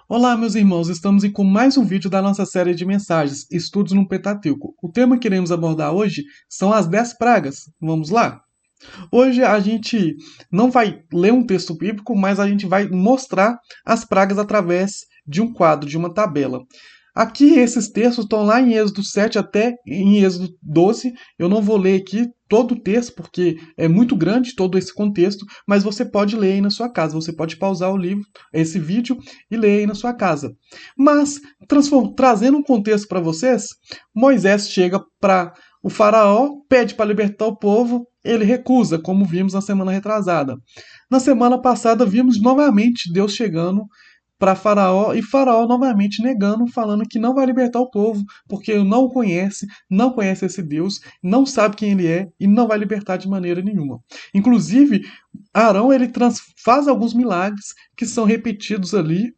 Olá, meus irmãos, estamos com mais um vídeo da nossa série de mensagens, Estudos no Pentateuco. O tema que iremos abordar hoje são as 10 pragas. Vamos lá? Hoje a gente não vai ler um texto bíblico, mas a gente vai mostrar as pragas através de um quadro, de uma tabela. Aqui esses textos estão lá em Êxodo 7 até em Êxodo 12. Eu não vou ler aqui todo o texto, porque é muito grande todo esse contexto, mas você pode ler aí na sua casa. Você pode pausar o livro, esse vídeo, e ler aí na sua casa. Mas, trazendo um contexto para vocês, Moisés chega para o faraó, pede para libertar o povo, ele recusa, como vimos na semana retrasada. Na semana passada, vimos novamente Deus chegando para Faraó e Faraó novamente negando, falando que não vai libertar o povo, porque não o conhece, não conhece esse Deus, não sabe quem ele é e não vai libertar de maneira nenhuma. Inclusive, Arão ele faz alguns milagres que são repetidos ali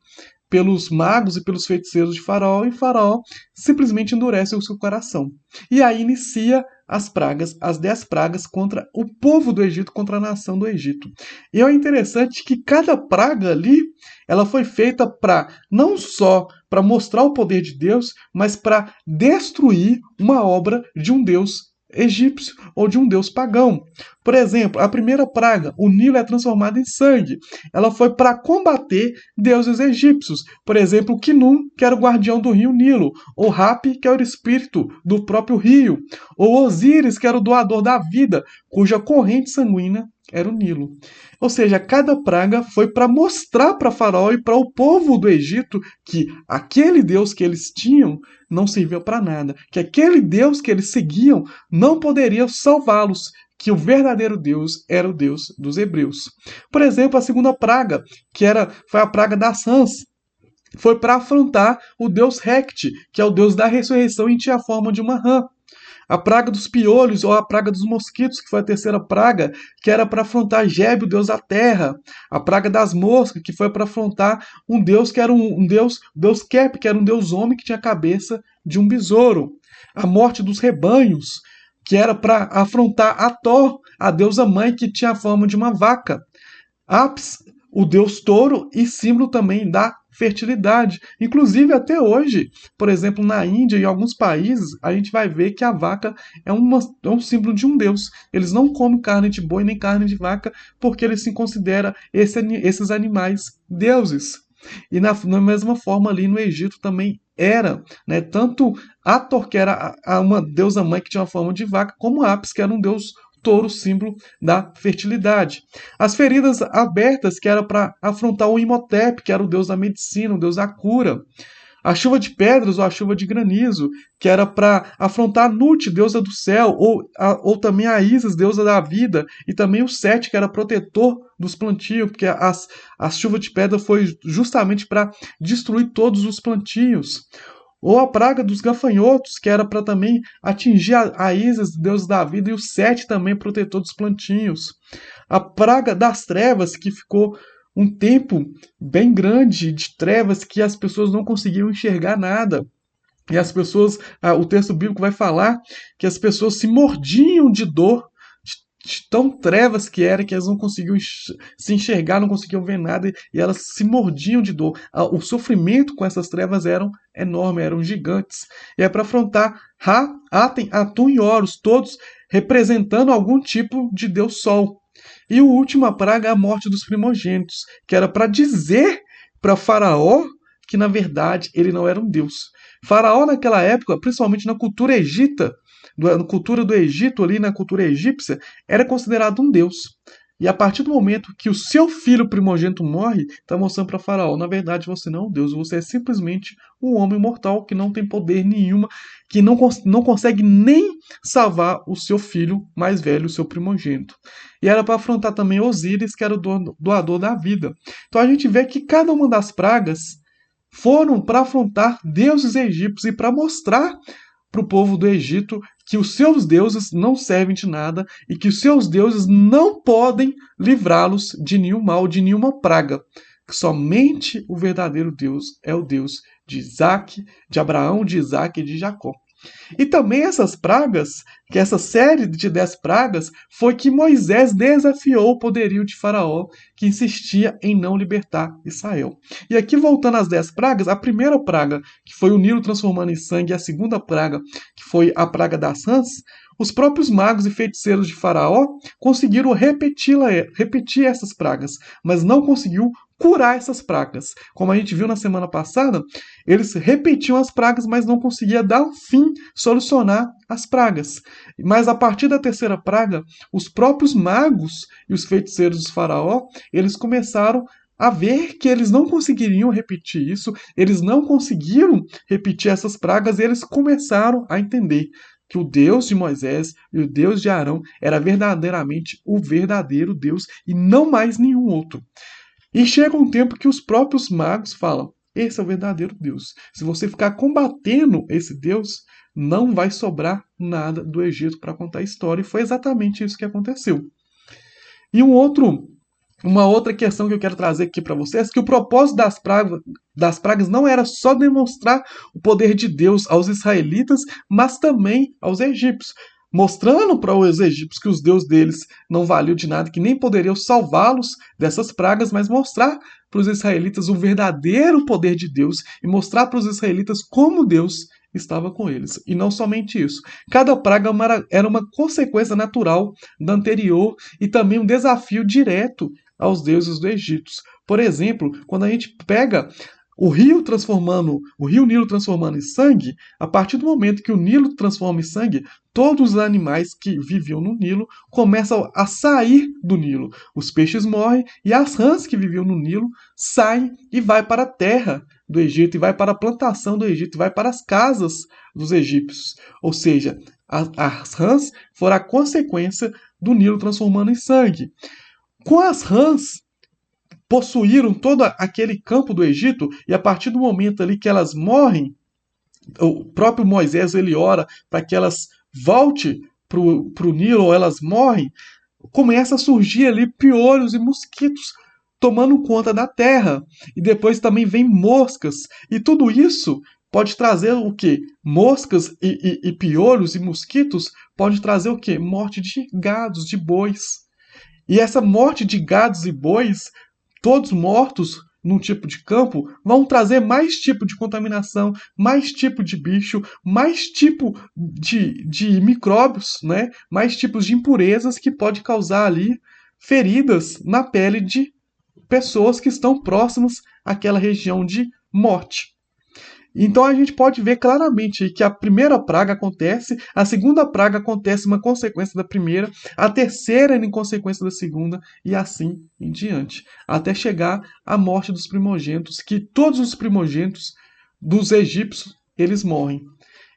pelos magos e pelos feiticeiros de Faraó, e Faraó simplesmente endurece o seu coração. E aí inicia as pragas, as 10 pragas contra o povo do Egito, contra a nação do Egito. E é interessante que cada praga ali, ela foi feita para não só para mostrar o poder de Deus, mas para destruir uma obra de um Deus egípcio ou de um deus pagão. Por exemplo, a primeira praga, o Nilo é transformado em sangue. Ela foi para combater deuses egípcios. Por exemplo, Khnum, que era o guardião do rio Nilo, ou Hapi, que era o espírito do próprio rio, ou Osíris, que era o doador da vida, cuja corrente sanguínea era o Nilo. Ou seja, cada praga foi para mostrar para Faraó e para o povo do Egito que aquele Deus que eles tinham não serviu para nada, que aquele Deus que eles seguiam não poderia salvá-los, que o verdadeiro Deus era o Deus dos hebreus. Por exemplo, a segunda praga, foi a praga das rãs, foi para afrontar o deus Hecate, que é o deus da ressurreição e tinha a forma de uma rã. A praga dos piolhos ou a praga dos mosquitos, que foi a terceira praga, que era para afrontar Gebe, o deus da terra. A praga das moscas, que foi para afrontar um deus que era deus Kep, que era um deus homem que tinha a cabeça de um besouro. A morte dos rebanhos, que era para afrontar Ator, a deusa mãe que tinha a forma de uma vaca. Apis, o deus touro e símbolo também da fertilidade. Inclusive, até hoje, por exemplo, na Índia e em alguns países, a gente vai ver que a vaca é um símbolo de um deus. Eles não comem carne de boi nem carne de vaca porque eles se consideram esses animais deuses. E na mesma forma ali no Egito também era, né, tanto Hathor, que era uma deusa mãe que tinha a forma de vaca, como Apis, que era um deus touro, símbolo da fertilidade. As feridas abertas, que era para afrontar o Imhotep, que era o deus da medicina, o deus da cura. A chuva de pedras ou a chuva de granizo, que era para afrontar a Nut, deusa do céu, ou também a Isis, deusa da vida, e também o Sete, que era protetor dos plantios, porque a chuva de pedra foi justamente para destruir todos os plantios. Ou a praga dos gafanhotos, que era para também atingir a Ísis, deus da vida, e o Sete também, protetor dos plantinhos. A praga das trevas, que ficou um tempo bem grande de trevas que as pessoas não conseguiam enxergar nada. E as pessoas, o texto bíblico vai falar que as pessoas se mordiam de dor, de tão trevas que era, que elas não conseguiam se enxergar, não conseguiam ver nada, e elas se mordiam de dor. O sofrimento com essas trevas eram enormes, eram gigantes. E é para afrontar Ra, Aten, Atum e Horus, todos representando algum tipo de Deus Sol. E a última praga é a morte dos primogênitos, que era para dizer para Faraó que, na verdade, ele não era um deus. Faraó, naquela época, principalmente na cultura egita, na cultura do Egito, ali na cultura egípcia, era considerado um deus. E a partir do momento que o seu filho primogênito morre, está mostrando para Faraó, na verdade você não é um deus, você é simplesmente um homem mortal que não tem poder nenhuma, que não consegue nem salvar o seu filho mais velho, o seu primogênito. E era para afrontar também Osíris, que era o doador da vida. Então a gente vê que cada uma das pragas foram para afrontar deuses egípcios e para mostrar para o povo do Egito que os seus deuses não servem de nada e que os seus deuses não podem livrá-los de nenhum mal, de nenhuma praga. Que somente o verdadeiro Deus é o Deus de Isaac, de Abraão, de Isaac e de Jacó. E também essas pragas, que essa série de 10 pragas, foi que Moisés desafiou o poderio de Faraó, que insistia em não libertar Israel. E aqui, voltando às 10 pragas, a primeira praga, que foi o Nilo transformando em sangue, e a segunda praga, que foi a praga das rãs, os próprios magos e feiticeiros de Faraó conseguiram repetir essas pragas, mas não conseguiu curar essas pragas. Como a gente viu na semana passada, eles repetiam as pragas, mas não conseguia dar um fim, solucionar as pragas. Mas a partir da terceira praga, os próprios magos e os feiticeiros de Faraó, eles começaram a ver que eles não conseguiriam repetir isso, eles não conseguiram repetir essas pragas, e eles começaram a entender que o Deus de Moisés e o Deus de Arão era verdadeiramente o verdadeiro Deus e não mais nenhum outro. E chega um tempo que os próprios magos falam: esse é o verdadeiro Deus. Se você ficar combatendo esse Deus, não vai sobrar nada do Egito para contar a história. E foi exatamente isso que aconteceu. E uma outra questão que eu quero trazer aqui para vocês é que o propósito das pragas não era só demonstrar o poder de Deus aos israelitas, mas também aos egípcios, mostrando para os egípcios que os deuses deles não valiam de nada, que nem poderiam salvá-los dessas pragas, mas mostrar para os israelitas o verdadeiro poder de Deus e mostrar para os israelitas como Deus estava com eles. E não somente isso. Cada praga era uma consequência natural da anterior e também um desafio direto aos deuses do Egito. Por exemplo, quando a gente pega o rio Nilo transformando em sangue, a partir do momento que o Nilo transforma em sangue, todos os animais que viviam no Nilo começam a sair do Nilo. Os peixes morrem e as rãs que viviam no Nilo saem e vai para a terra do Egito, e vai para a plantação do Egito, e vai para as casas dos egípcios. Ou seja, as rãs foram a consequência do Nilo transformando em sangue. Com as rãs, possuíram todo aquele campo do Egito, e a partir do momento ali que elas morrem, o próprio Moisés ele ora para que elas voltem para o Nilo, ou elas morrem, começa a surgir ali piolhos e mosquitos tomando conta da terra. E depois também vem moscas, e tudo isso pode trazer o quê? Moscas e piolhos e mosquitos pode trazer o quê? Morte de gados, de bois. E essa morte de gados e bois, todos mortos num tipo de campo, vão trazer mais tipo de contaminação, mais tipo de bicho, mais tipo de micróbios, né? Mais tipos de impurezas que pode causar ali feridas na pele de pessoas que estão próximas àquela região de morte. Então a gente pode ver claramente que a primeira praga acontece, a segunda praga acontece uma consequência da primeira, a terceira em consequência da segunda, e assim em diante, até chegar à morte dos primogênitos, que todos os primogênitos dos egípcios, eles morrem.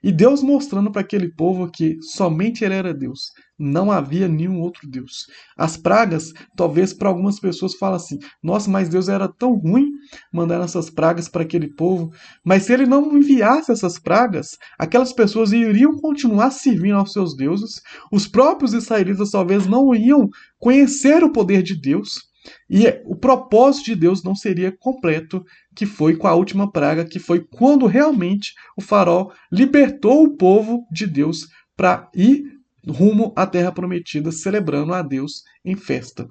E Deus mostrando para aquele povo que somente ele era Deus, não havia nenhum outro Deus. As pragas, talvez para algumas pessoas falam assim: nossa, mas Deus era tão ruim mandando essas pragas para aquele povo. Mas se ele não enviasse essas pragas, aquelas pessoas iriam continuar servindo aos seus deuses. Os próprios israelitas talvez não iam conhecer o poder de Deus. E o propósito de Deus não seria completo, que foi com a última praga, que foi quando realmente o faraó libertou o povo de Deus para ir rumo à Terra Prometida, celebrando a Deus em festa,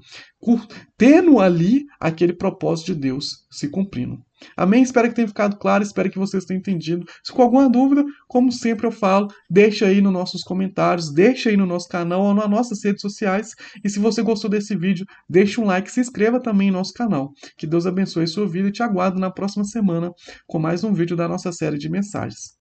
tendo ali aquele propósito de Deus se cumprindo. Amém? Espero que tenha ficado claro, espero que vocês tenham entendido. Se com alguma dúvida, como sempre eu falo, deixa aí nos nossos comentários, deixa aí no nosso canal ou nas nossas redes sociais. E se você gostou desse vídeo, deixa um like, se inscreva também no nosso canal. Que Deus abençoe a sua vida e te aguardo na próxima semana com mais um vídeo da nossa série de mensagens.